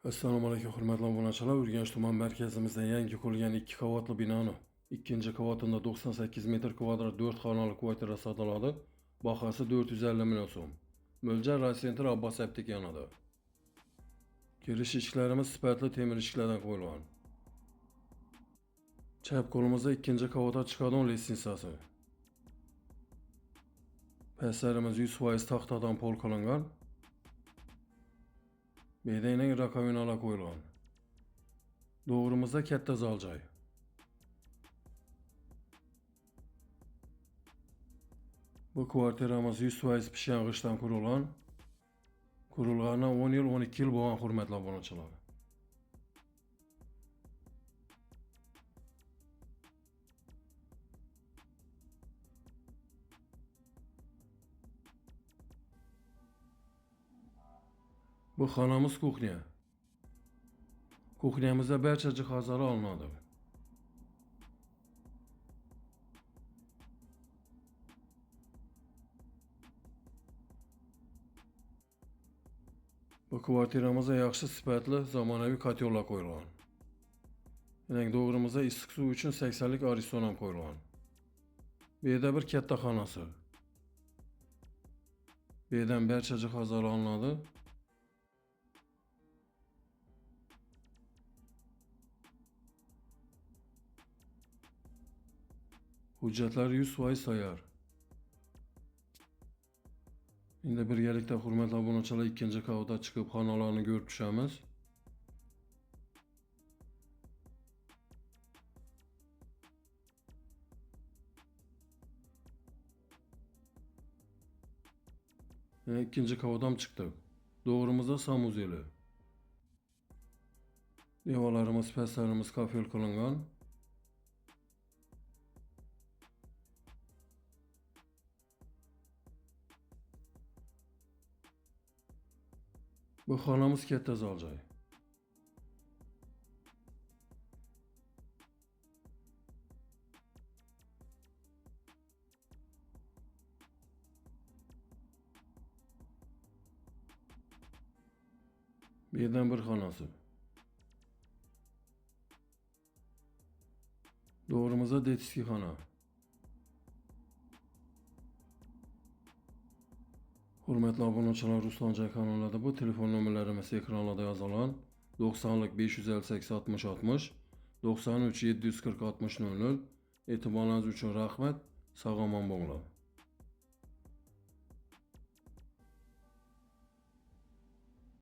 Assalomu alaykum hurmatli obunachilar. Urganch tuman markazimizda yangi qurilgan 2 qavatli binoni ikkinchi qavatida 98 metr kvadrat 4 xonali kvartira sotiladi. Bahasi 450 million so'm. Mo'ljal Raycenter Abbos aptekanada. Kirish eshiklarimiz sifatli temir eshiklardan qo'yilgan. Chap qo'limizda ikkinchi qavatga chiqadigan lestitsasi. Pastlarimiz 100% taxtadan pol qilingan. Bedayning rakovinalar qo'yilgan. Doğrumuzda katta zal joy. Bu kvartiramiz 100% pishgan g'ishtdan qurilgan. Qurilganidan 10 yil, 12 yil bo'lgan hurmatli obunachilar. Bu xonamiz kuxnya. Kuxnyamizda barcha jihozlar olinadi. Bu kvartiramizda yaxshi sifatli zamonaviy kotellar qo'yilgan. Ya'ni doğrumuzda issiq suv uchun 80 lik ariston ham qo'yilgan. Bu yerda bir katta xonasi. Bu yerdan barcha jihozlar olinadi. Hujjatlar 100% tayyor. Endi birgalikda hurmatli obunachilar ikkinchi qavatga chiqib xonalarni ko'rib tushamiz. İkinci qavatdan chiqdik. Doğrumuzda sanuzeli. Devorlarimiz, pastlarimiz kafel qilingan. Bu xonamiz katta zal joy. Bu yerdan bir xonasi. Doğrumuzda detskiy xona. Hurmatli obunachilar, Ruslanjoy kanalida bu telefon nomerlarimiz ekranlarda yozilgan. 90 558 60 60 93 740 60 00. E'tiboringiz uchun rahmat. Sog' omon bo'linglar.